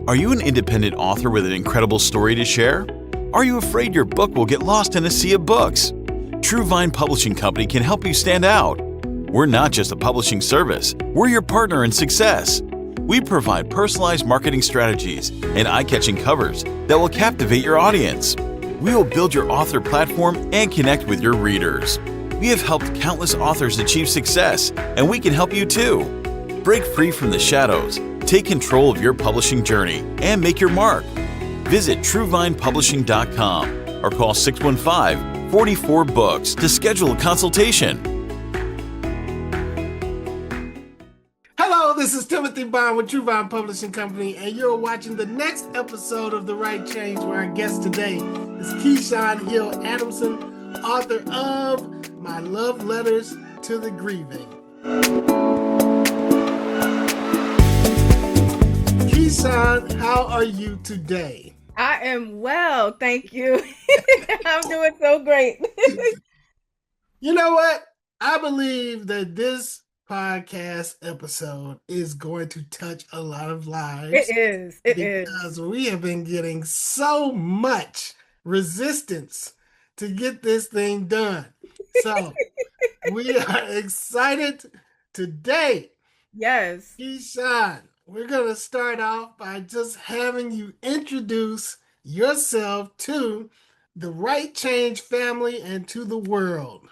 Are you an independent author with an incredible story to share? Are you afraid your book will get lost in a sea of books? True Vine Publishing Company can help you stand out. We're not just a publishing service, we're your partner in success. We provide personalized marketing strategies and eye-catching covers that will captivate your audience. We will build your author platform and connect with your readers. We have helped countless authors achieve success, and we can help you too. Break free from the shadows, take control of your publishing journey, and make your mark. Visit TrueVinePublishing.com or call 615-44-BOOKS to schedule a consultation. Hello, this is Timothy Bond with True Vine Publishing Company, and you're watching the next episode of The Right Change, where our guest today is Ke'Shawn Hill-Adamson, author of My Love Letters to the Grieving. Ke'Shawn, how are you today? I am well, thank you. I'm doing so great. You know what? I believe that this podcast episode is going to touch a lot of lives. It is. Because we have been getting so much resistance to get this thing done. So we are excited today. Yes. Ke'Shawn, we're going to start off by just having you introduce yourself to the Right Change family and to the world.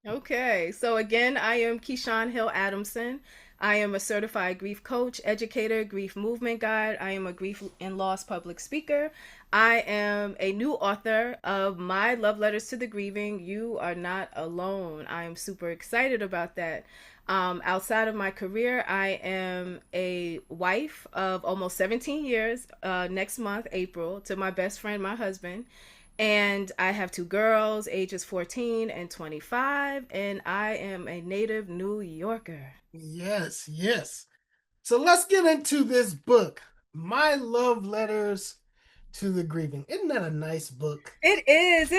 Okay. So again, I am Ke'Shawn Hill-Adamson. I am a certified grief coach, educator, grief movement guide. I am a grief and loss public speaker. I am a new author of My Love Letters to the Grieving. You are not alone. I am super excited about that. Outside of my career, I am a wife of almost 17 years, next month, April, to my best friend, my husband. And I have two girls, ages 14 and 25, and I am a native New Yorker. Yes. So let's get into this book, My Love Letters to the Grieving. Isn't that a nice book? It is.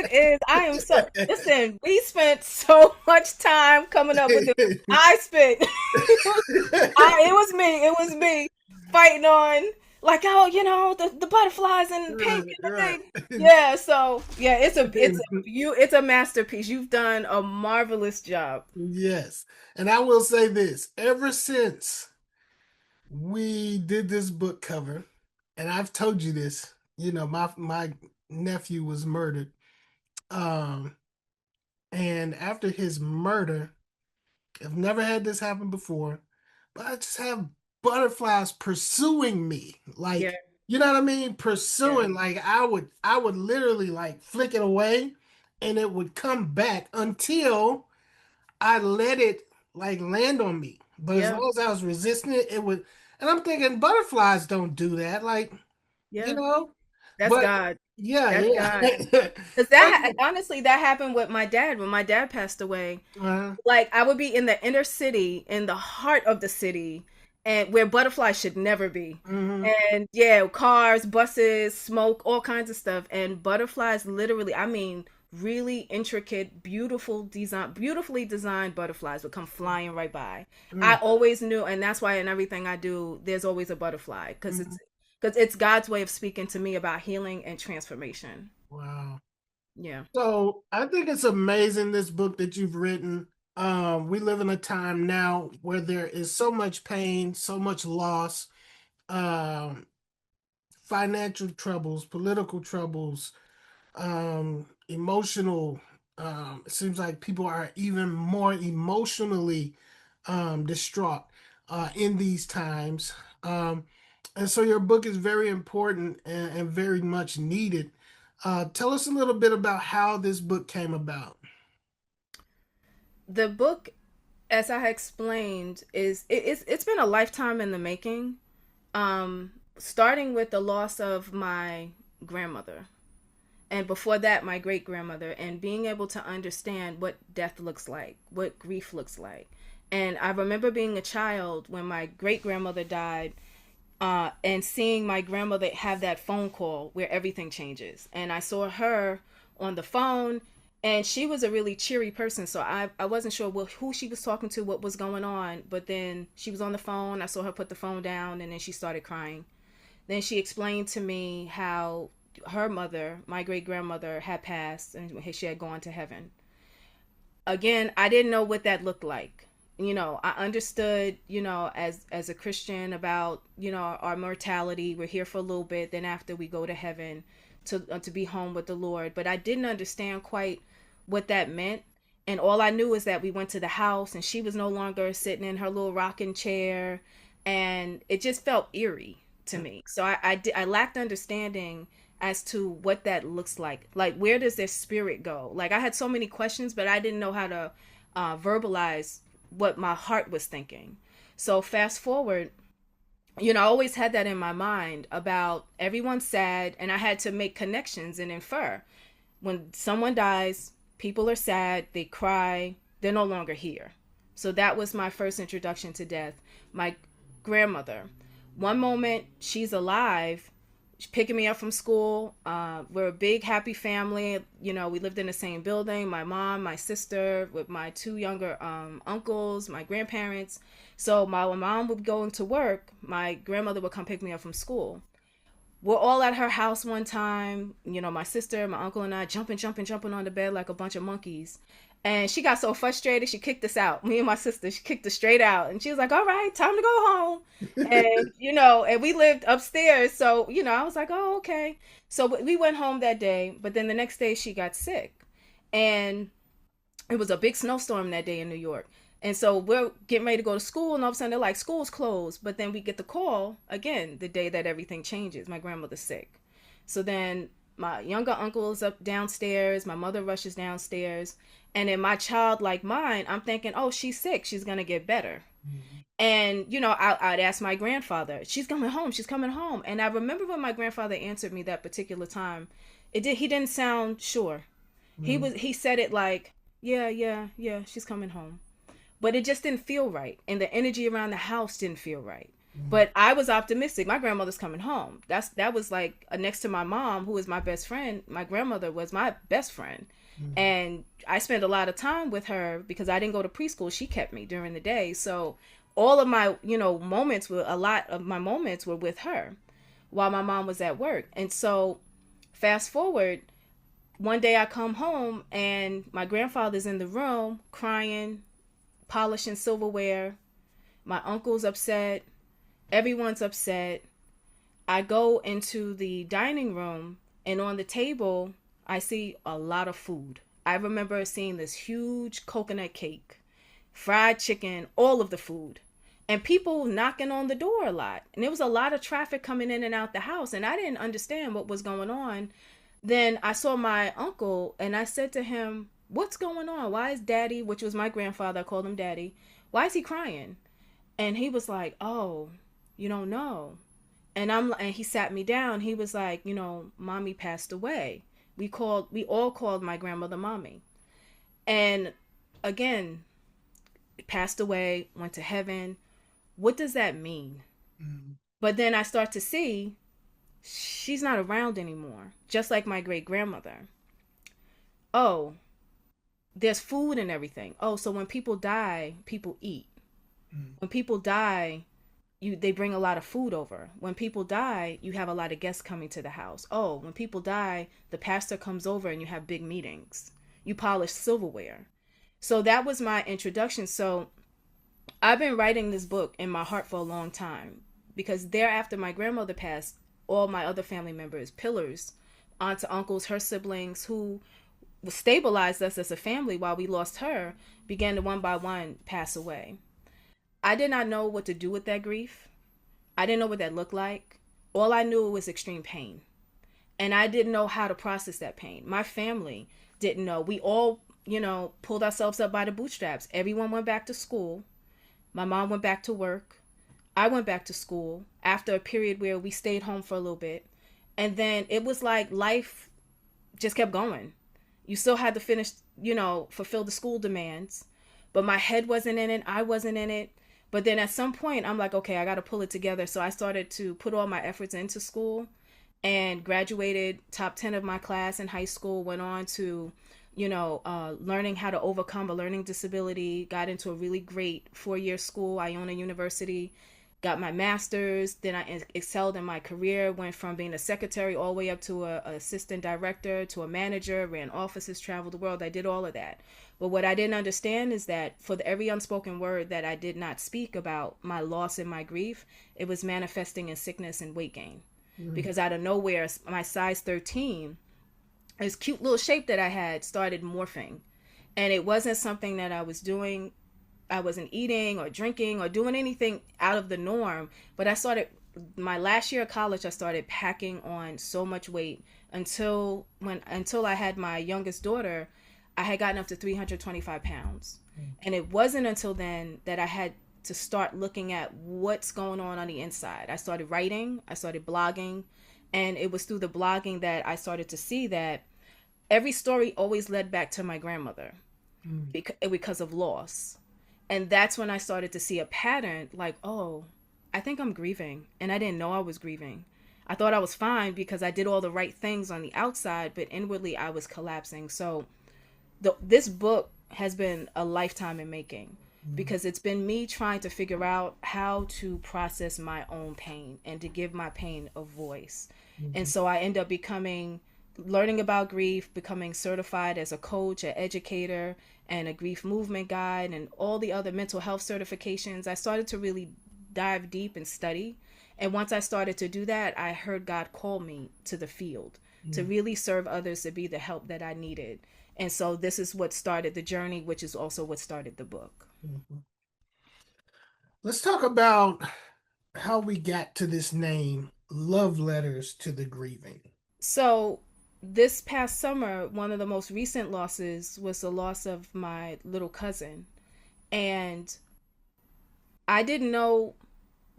I am so, listen, we spent so much time coming up with it. I spent, it was me fighting on, like, oh, you know, the butterflies and pink and the thing. Yeah, so yeah, it's a masterpiece. You've done a marvelous job. Yes. And I will say this, ever since we did this book cover, and I've told you this, you know, my nephew was murdered. And after his murder, I've never had this happen before, but I just have butterflies pursuing me. Like, Yeah. you know what I mean? Pursuing, like I would literally like flick it away and it would come back until I let it like land on me. But as long as I was resisting it, it would, and I'm thinking butterflies don't do that. Like, you know? That's God. Yeah, God. Because that honestly, that happened with my dad when my dad passed away. Like, I would be in the inner city, in the heart of the city, and where butterflies should never be. And yeah, cars, buses, smoke, all kinds of stuff. And butterflies literally, I mean, really intricate, beautifully designed butterflies would come flying right by. I always knew, and that's why in everything I do, there's always a butterfly, because it's God's way of speaking to me about healing and transformation. Wow. Yeah. So I think it's amazing, this book that you've written. We live in a time now where there is so much pain, so much loss, financial troubles, political troubles, emotional. It seems like people are even more emotionally distraught in these times. And so your book is very important and very much needed. Tell us a little bit about how this book came about. The book, as I explained, it's been a lifetime in the making. Starting with the loss of my grandmother, and before that, my great-grandmother, and being able to understand what death looks like, what grief looks like. And I remember being a child when my great-grandmother died, and seeing my grandmother have that phone call where everything changes. And I saw her on the phone, and she was a really cheery person. So I wasn't sure who she was talking to, what was going on. But then she was on the phone. I saw her put the phone down, and then she started crying. Then she explained to me how her mother, my great grandmother, had passed and she had gone to heaven. Again, I didn't know what that looked like. I understood, as a Christian about, our mortality. We're here for a little bit, then after we go to heaven to be home with the Lord. But I didn't understand quite what that meant. And all I knew is that we went to the house and she was no longer sitting in her little rocking chair, and it just felt eerie to me. So I lacked understanding as to what that looks like. Like, where does their spirit go? Like, I had so many questions, but I didn't know how to verbalize what my heart was thinking. So fast forward, I always had that in my mind about everyone's sad, and I had to make connections and infer. When someone dies, people are sad, they cry, they're no longer here. So that was my first introduction to death. My grandmother, one moment she's alive, she's picking me up from school. We're a big, happy family. We lived in the same building. My mom, my sister, with my two younger uncles, my grandparents. So my mom would go into work. My grandmother would come pick me up from school. We're all at her house one time. My sister, my uncle, and I jumping on the bed like a bunch of monkeys. And she got so frustrated, she kicked us out. Me and my sister, she kicked us straight out. And she was like, all right, time to go home. And, and we lived upstairs. So, I was like, oh, okay. So we went home that day. But then the next day she got sick. And it was a big snowstorm that day in New York. And so we're getting ready to go to school. And all of a sudden they're like, school's closed. But then we get the call again, the day that everything changes. My grandmother's sick. So then my younger uncle is up downstairs. My mother rushes downstairs. And in my childlike mind, I'm thinking, oh, she's sick. She's going to get better. Mm-hmm. And, I'd ask my grandfather, she's coming home. She's coming home. And I remember when my grandfather answered me that particular time, he didn't sound sure. Mm-hmm. He said it like, yeah, she's coming home. But it just didn't feel right. And the energy around the house didn't feel right. Mm-hmm. But I was optimistic. My grandmother's coming home. That was like next to my mom, who is my best friend. My grandmother was my best friend. Mm-hmm. And I spent a lot of time with her because I didn't go to preschool. She kept me during the day. So all of my, a lot of my moments were with her while my mom was at work. And so fast forward, one day I come home and my grandfather's in the room crying, polishing silverware. My uncle's upset. Everyone's upset. I go into the dining room, and on the table, I see a lot of food. I remember seeing this huge coconut cake, fried chicken, all of the food, and people knocking on the door a lot. And there was a lot of traffic coming in and out the house, and I didn't understand what was going on. Then I saw my uncle, and I said to him, what's going on? Why is Daddy, which was my grandfather, I called him Daddy, why is he crying? And he was like, oh, you don't know. And he sat me down. He was like, Mommy passed away. We all called my grandmother Mommy. And again, passed away, went to heaven. What does that mean? Mm-hmm. But then I start to see she's not around anymore, just like my great grandmother. Oh, there's food and everything. Oh, so when people die, people eat. Mm. When people die, they bring a lot of food over. When people die, you have a lot of guests coming to the house. Oh, when people die, the pastor comes over and you have big meetings. You polish silverware. So that was my introduction. So I've been writing this book in my heart for a long time because thereafter my grandmother passed, all my other family members, pillars, aunts, uncles, her siblings who stabilized us as a family while we lost her, began to one by one pass away. I did not know what to do with that grief. I didn't know what that looked like. All I knew was extreme pain. And I didn't know how to process that pain. My family didn't know. We all, pulled ourselves up by the bootstraps. Everyone went back to school. My mom went back to work. I went back to school after a period where we stayed home for a little bit. And then it was like life just kept going. You still had to finish, fulfill the school demands. But my head wasn't in it. I wasn't in it. But then at some point, I'm like, okay, I got to pull it together. So I started to put all my efforts into school and graduated top 10 of my class in high school, went on to, learning how to overcome a learning disability, got into a really great 4-year school, Iona University, got my master's. Then I excelled in my career, went from being a secretary all the way up to a assistant director to a manager, ran offices, traveled the world. I did all of that. But what I didn't understand is that for every unspoken word that I did not speak about my loss and my grief, it was manifesting in sickness and weight gain. Because out of nowhere, my size 13, this cute little shape that I had, started morphing. And it wasn't something that I was doing. I wasn't eating or drinking or doing anything out of the norm. But I started, my last year of college, I started packing on so much weight until I had my youngest daughter, I had gotten up to 325 pounds. And it wasn't until then that I had to start looking at what's going on the inside. I started writing, I started blogging, and it was through the blogging that I started to see that every story always led back to my grandmother because of loss. And that's when I started to see a pattern, like, oh, I think I'm grieving. And I didn't know I was grieving. I thought I was fine because I did all the right things on the outside, but inwardly I was collapsing. So this book has been a lifetime in making, because it's been me trying to figure out how to process my own pain and to give my pain a voice. And so I end up learning about grief, becoming certified as a coach, an educator, and a grief movement guide, and all the other mental health certifications. I started to really dive deep and study. And once I started to do that, I heard God call me to the field to really serve others, to be the help that I needed. And so this is what started the journey, which is also what started the book. Let's talk about how we got to this name, Love Letters to the Grieving. So this past summer, one of the most recent losses was the loss of my little cousin. And I didn't know,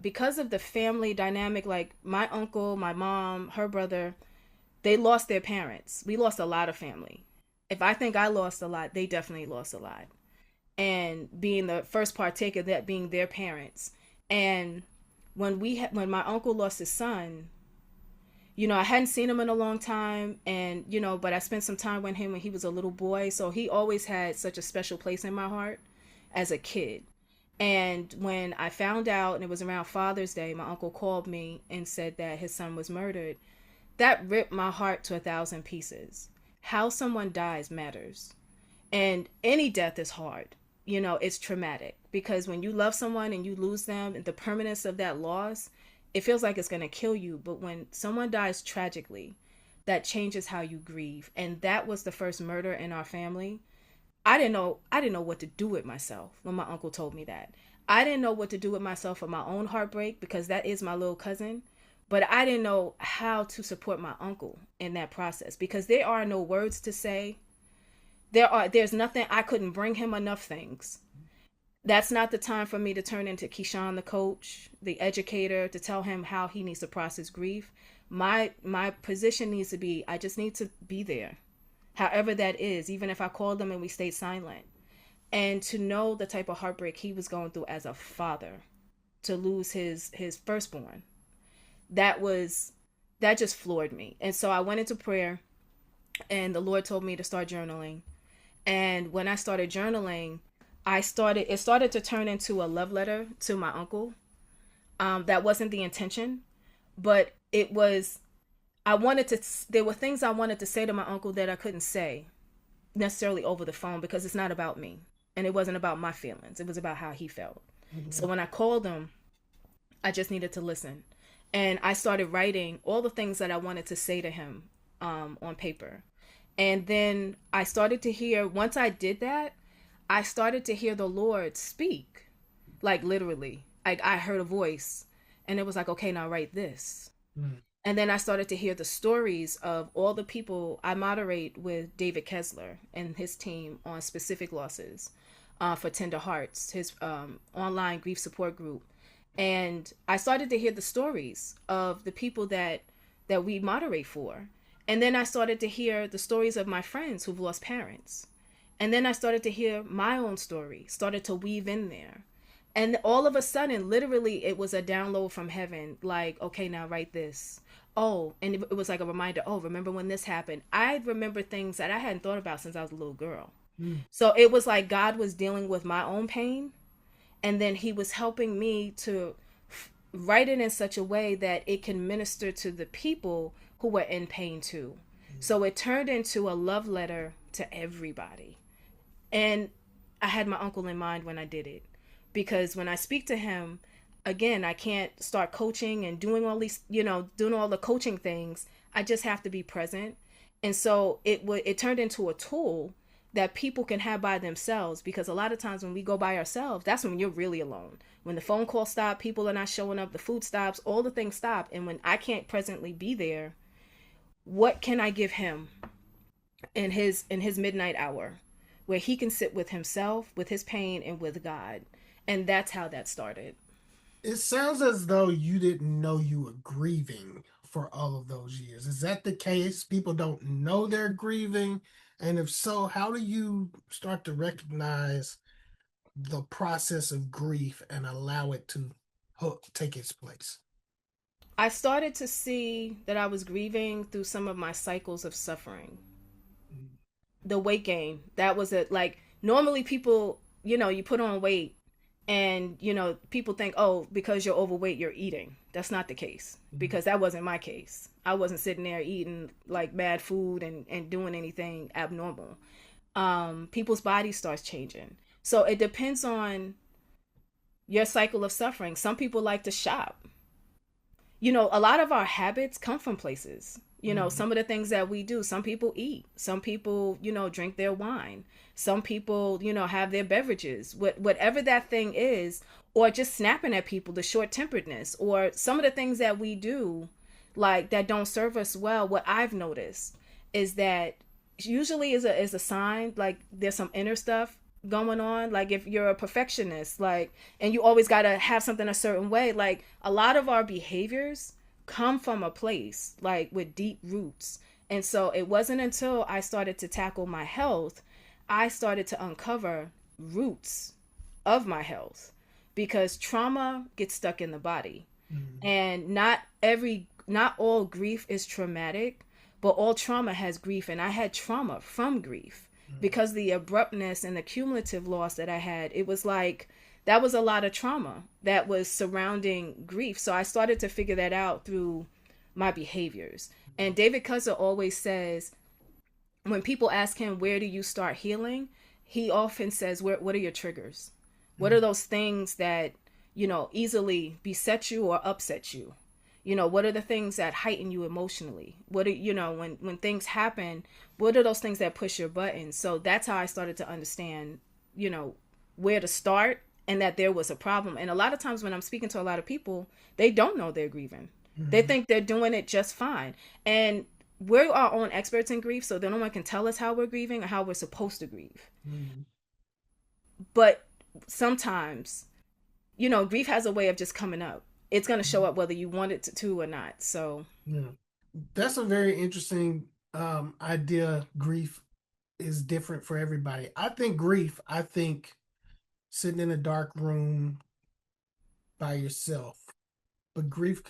because of the family dynamic, like my uncle, my mom, her brother, they lost their parents. We lost a lot of family. If I think I lost a lot, they definitely lost a lot. And being the first partaker, that being their parents. And when my uncle lost his son, I hadn't seen him in a long time, and but I spent some time with him when he was a little boy, so he always had such a special place in my heart as a kid. And when I found out, and it was around Father's Day, my uncle called me and said that his son was murdered. That ripped my heart to 1,000 pieces. How someone dies matters. And any death is hard. It's traumatic, because when you love someone and you lose them, and the permanence of that loss, it feels like it's going to kill you. But when someone dies tragically, that changes how you grieve. And that was the first murder in our family. I didn't know what to do with myself when my uncle told me that. I didn't know what to do with myself for my own heartbreak, because that is my little cousin. But I didn't know how to support my uncle in that process, because there are no words to say. There's nothing. I couldn't bring him enough things. That's not the time for me to turn into Ke'Shawn, the coach, the educator, to tell him how he needs to process grief. My position needs to be, I just need to be there, however that is, even if I called him and we stayed silent. And to know the type of heartbreak he was going through as a father, to lose his firstborn, that just floored me. And so I went into prayer, and the Lord told me to start journaling. And when I started journaling, it started to turn into a love letter to my uncle. That wasn't the intention, but it was, there were things I wanted to say to my uncle that I couldn't say necessarily over the phone, because it's not about me, and it wasn't about my feelings. It was about how he felt. So when I called him, I just needed to listen. And I started writing all the things that I wanted to say to him on paper. And then I started to hear, once I did that, I started to hear the Lord speak, like literally. I heard a voice, and it was like, okay, now write this. And then I started to hear the stories of all the people. I moderate with David Kessler and his team on specific losses for Tender Hearts, his online grief support group. And I started to hear the stories of the people that we moderate for. And then I started to hear the stories of my friends who've lost parents. And then I started to hear my own story, started to weave in there. And all of a sudden, literally, it was a download from heaven, like, okay, now write this. Oh, and it was like a reminder, oh, remember when this happened? I remember things that I hadn't thought about since I was a little girl. So it was like God was dealing with my own pain, and then he was helping me to write it in such a way that it can minister to the people who were in pain too. So it turned into a love letter to everybody. And I had my uncle in mind when I did it, because when I speak to him, again, I can't start coaching and doing all these, doing all the coaching things. I just have to be present. And so it turned into a tool that people can have by themselves, because a lot of times when we go by ourselves, that's when you're really alone. When the phone call stops, people are not showing up, the food stops, all the things stop. And when I can't presently be there, what can I give him in his midnight hour, where he can sit with himself, with his pain, and with God? And that's how that started. It sounds as though you didn't know you were grieving for all of those years. Is that the case? People don't know they're grieving. And if so, how do you start to recognize the process of grief and allow it to take its place? I started to see that I was grieving through some of my cycles of suffering. The weight gain, that was it. Like, normally people, you put on weight, and people think, oh, because you're overweight you're eating. That's not the case, because that wasn't my case. I wasn't sitting there eating like bad food and doing anything abnormal. People's body starts changing, so it depends on your cycle of suffering. Some people like to shop. A lot of our habits come from places. Some of the things that we do, some people eat, some people, drink their wine, some people, have their beverages, whatever that thing is, or just snapping at people, the short temperedness, or some of the things that we do, like, that don't serve us well. What I've noticed is that usually is a sign, like there's some inner stuff going on. Like, if you're a perfectionist, like, and you always got to have something a certain way, like, a lot of our behaviors come from a place like with deep roots. And so it wasn't until I started to tackle my health, I started to uncover roots of my health, because trauma gets stuck in the body. And not all grief is traumatic, but all trauma has grief. And I had trauma from grief, because the abruptness and the cumulative loss that I had, it was like, that was a lot of trauma that was surrounding grief. So I started to figure that out through my behaviors. And David Cuzzer always says, when people ask him, where do you start healing? He often says, what are your triggers? What are those things that, easily beset you or upset you? What are the things that heighten you emotionally? What are, when things happen, what are those things that push your buttons? So that's how I started to understand, where to start, and that there was a problem. And a lot of times when I'm speaking to a lot of people, they don't know they're grieving. They think they're doing it just fine. And we're our own experts in grief, so no one can tell us how we're grieving or how we're supposed to grieve. But sometimes, grief has a way of just coming up. It's going to show up whether you want it to or not. So yeah, that's a very interesting idea. Grief is different for everybody. I think sitting in a dark room by yourself, but grief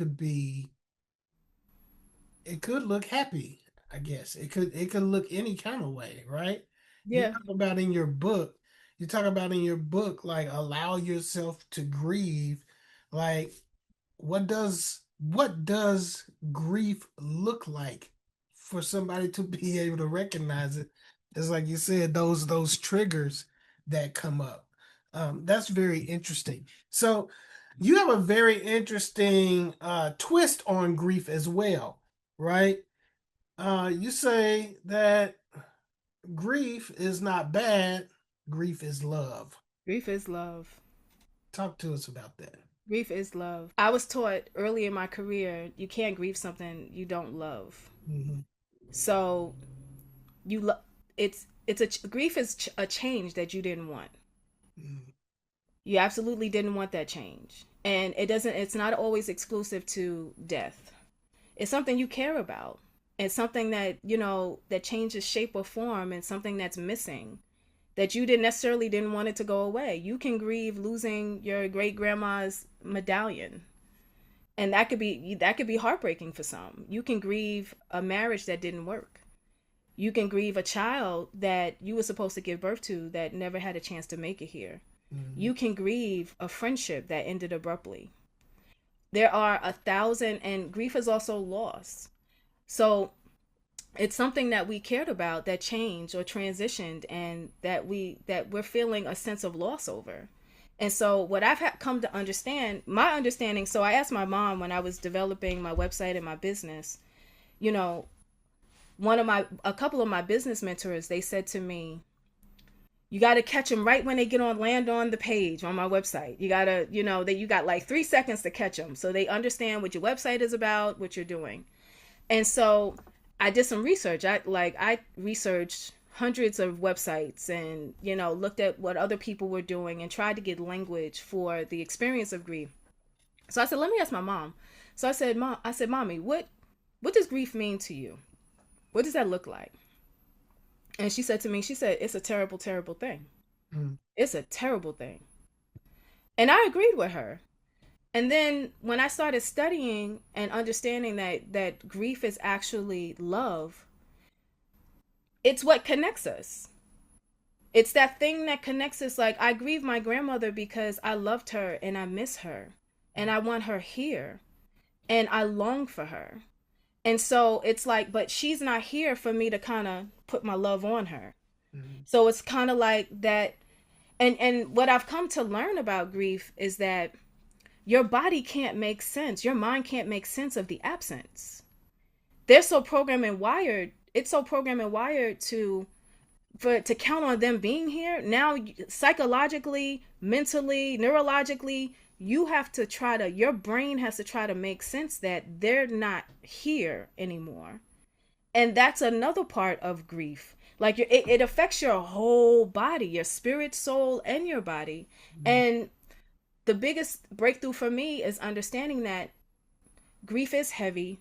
it could look happy. I guess it could look any kind of way, right? yeah. You talk about in your book, like, allow yourself to grieve. Like, what does grief look like for somebody to be able to recognize it? It's like you said, those triggers that come up. That's very interesting. So you have a very interesting twist on grief as well, right? You say that grief is not bad, grief is love. Grief is love. Talk to us about that. Grief is love. I was taught early in my career, you can't grieve something you don't love. Mm-hmm. So grief is a change that you didn't want. Mm-hmm. You absolutely didn't want that change. And it's not always exclusive to death. It's something you care about. It's something that, that changes shape or form, and something that's missing, that you didn't want it to go away. You can grieve losing your great grandma's medallion. And that could be heartbreaking for some. You can grieve a marriage that didn't work. You can grieve a child that you were supposed to give birth to that never had a chance to make it here. You can grieve a friendship that ended abruptly. there are 1,000, and grief is also loss. So it's something that we cared about that changed or transitioned, and that we're feeling a sense of loss over. And so what I've come to understand, my understanding, so I asked my mom when I was developing my website and my business, you know, a couple of my business mentors, they said to me, you got to catch them right when they land on the page on my website. You got to, that you got like 3 seconds to catch them so they understand what your website is about, what you're doing. And so I did some research. I researched hundreds of websites and, looked at what other people were doing and tried to get language for the experience of grief. So I said, let me ask my mom. So I said, Mommy, what does grief mean to you? What does that look like? And she said to me, it's a terrible, terrible thing. It's a terrible thing. And I agreed with her. And then when I started studying and understanding that grief is actually love, it's what connects us. It's that thing that connects us. Like, I grieve my grandmother because I loved her and I miss her and I want her here and I long for her. And so it's like, but she's not here for me to kind of put my love on her. So it's kind of like that. And what I've come to learn about grief is that your body can't make sense. Your mind can't make sense of the absence. It's so programmed and wired to count on them being here. Now, psychologically, mentally, neurologically, your brain has to try to make sense that they're not here anymore. And that's another part of grief. Like, it affects your whole body, your spirit, soul, and your body. And the biggest breakthrough for me is understanding that grief is heavy.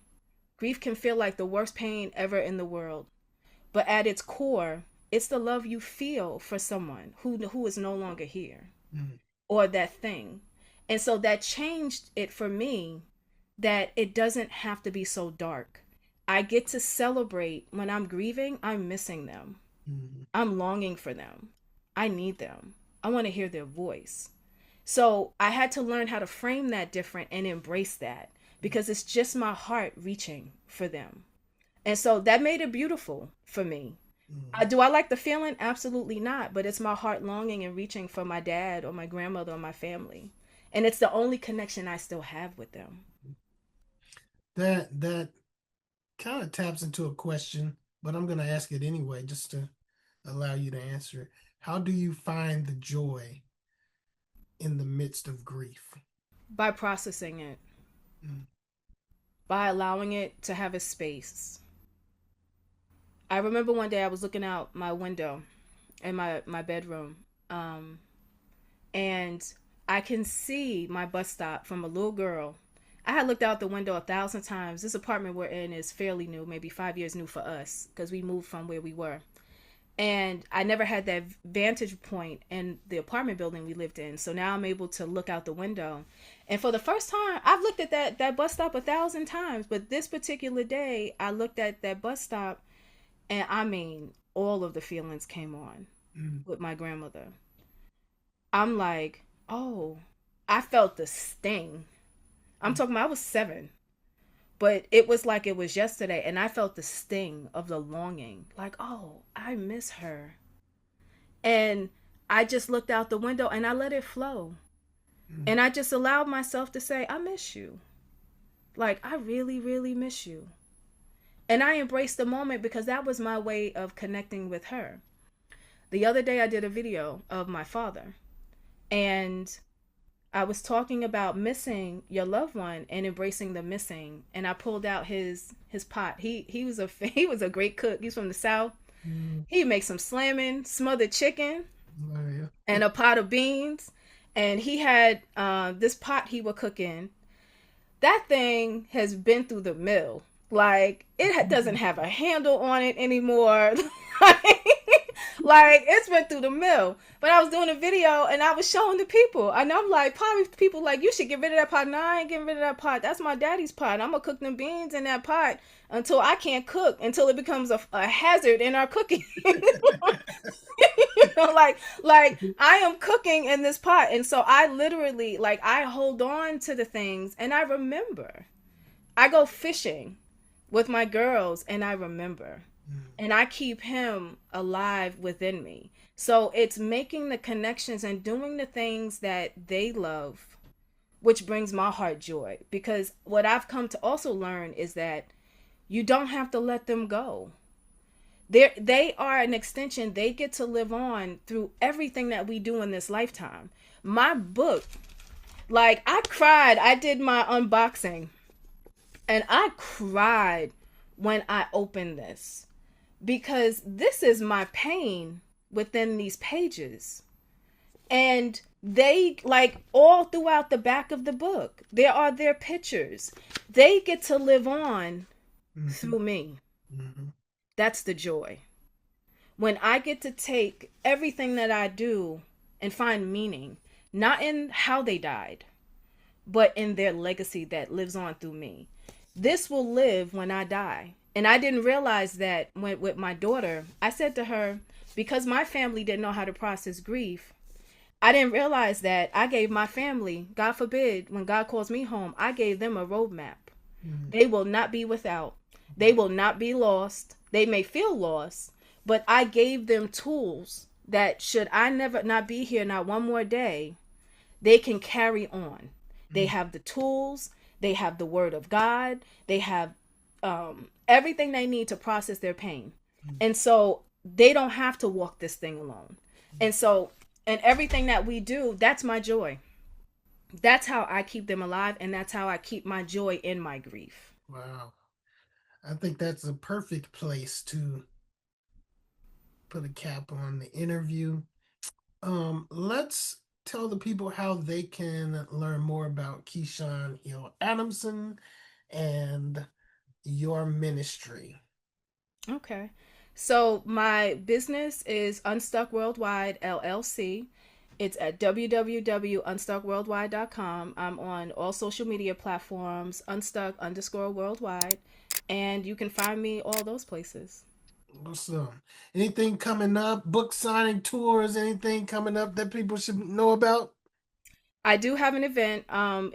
Grief can feel like the worst pain ever in the world. But at its core, it's the love you feel for someone who is no longer here, or that thing. And so that changed it for me, that it doesn't have to be so dark. I get to celebrate when I'm grieving. I'm missing them. I'm longing for them. I need them. I want to hear their voice. So I had to learn how to frame that different and embrace that, because it's just my heart reaching for them. And so that made it beautiful for me. Do I like the feeling? Absolutely not. But it's my heart longing and reaching for my dad or my grandmother or my family. And it's the only connection I still have with them. That kind of taps into a question, but I'm going to ask it anyway, just to allow you to answer it. How do you find the joy in the midst of grief? By processing it. By allowing it to have a space. I remember one day I was looking out my window in my bedroom, and I can see my bus stop from a little girl. I had looked out the window 1,000 times. This apartment we're in is fairly new, maybe 5 years new for us, because we moved from where we were. And I never had that vantage point in the apartment building we lived in. So now I'm able to look out the window. And for the first time, I've looked at that bus stop 1,000 times. But this particular day, I looked at that bus stop, and I mean, all of the feelings came on with my grandmother. I'm like, oh, I felt the sting. I'm talking about, I was 7. But it was like it was yesterday, and I felt the sting of the longing. Like, oh, I miss her. And I just looked out the window and I let it flow. And I just allowed myself to say, I miss you. Like, I really, really miss you. And I embraced the moment, because that was my way of connecting with her. The other day I did a video of my father, and I was talking about missing your loved one and embracing the missing. And I pulled out his pot. He was a great cook. He's from the South. He makes some slamming, smothered chicken, and a pot of beans. And he had this pot he would cook in. That thing has been through the mill. Like, it doesn't have a handle on it anymore. Like, it's been through the mill. But I was doing a video and I was showing the people. And I'm like, probably people like, you should get rid of that pot. No, I ain't getting rid of that pot. That's my daddy's pot. I'm going to cook them beans in that pot until I can't cook, until it becomes a hazard in our cooking. Like I am cooking in this pot. And so I literally, like, I hold on to the things and I remember. I go fishing with my girls and I remember. And I keep him alive within me. So it's making the connections and doing the things that they love, which brings my heart joy. Because what I've come to also learn is that you don't have to let them go. They are an extension. They get to live on through everything that we do in this lifetime. My book, like, I cried. I did my unboxing and I cried when I opened this, because this is my pain within these pages. And they, like, all throughout the back of the book, there are their pictures. They get to live on through me. That's the joy. When I get to take everything that I do and find meaning, not in how they died, but in their legacy that lives on through me. This will live when I die. And I didn't realize that with my daughter. I said to her, because my family didn't know how to process grief, I didn't realize that I gave my family, God forbid, when God calls me home, I gave them a roadmap. They will not be without. They will not be lost. They may feel lost, but I gave them tools that should I never not be here, not one more day, they can carry on. They have the tools. They have the word of God. They have everything they need to process their pain. And so they don't have to walk this thing alone. And so, and everything that we do, that's my joy. That's how I keep them alive. And that's how I keep my joy in my grief. Wow. I think that's a perfect place to put a cap on the interview. Let's tell the people how they can learn more about Ke'Shawn Hill-Adamson and your ministry. Okay. So my business is Unstuck Worldwide LLC. It's at www.unstuckworldwide.com. I'm on all social media platforms, unstuck_worldwide, and you can find me all those places. Awesome. Anything coming up? Book signing tours? Anything coming up that people should know about? I do have an event.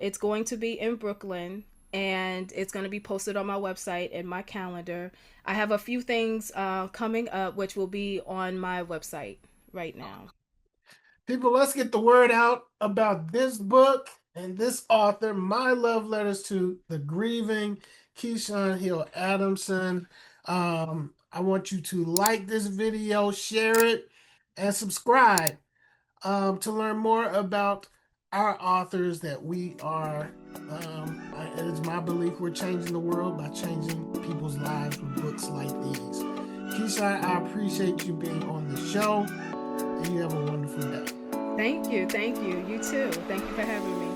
It's going to be in Brooklyn, and it's going to be posted on my website and my calendar. I have a few things coming up, which will be on my website right now. People, let's get the word out about this book and this author, My Love Letters to the Grieving, Ke'Shawn Hill-Adamson. I want you to like this video, share it, and subscribe to learn more about our authors that we are. It's my belief we're changing the world by changing people's lives with books like these. Ke'Shawn, I appreciate you being on the show, and you have a wonderful day. Thank you. Thank you. You too. Thank you for having me.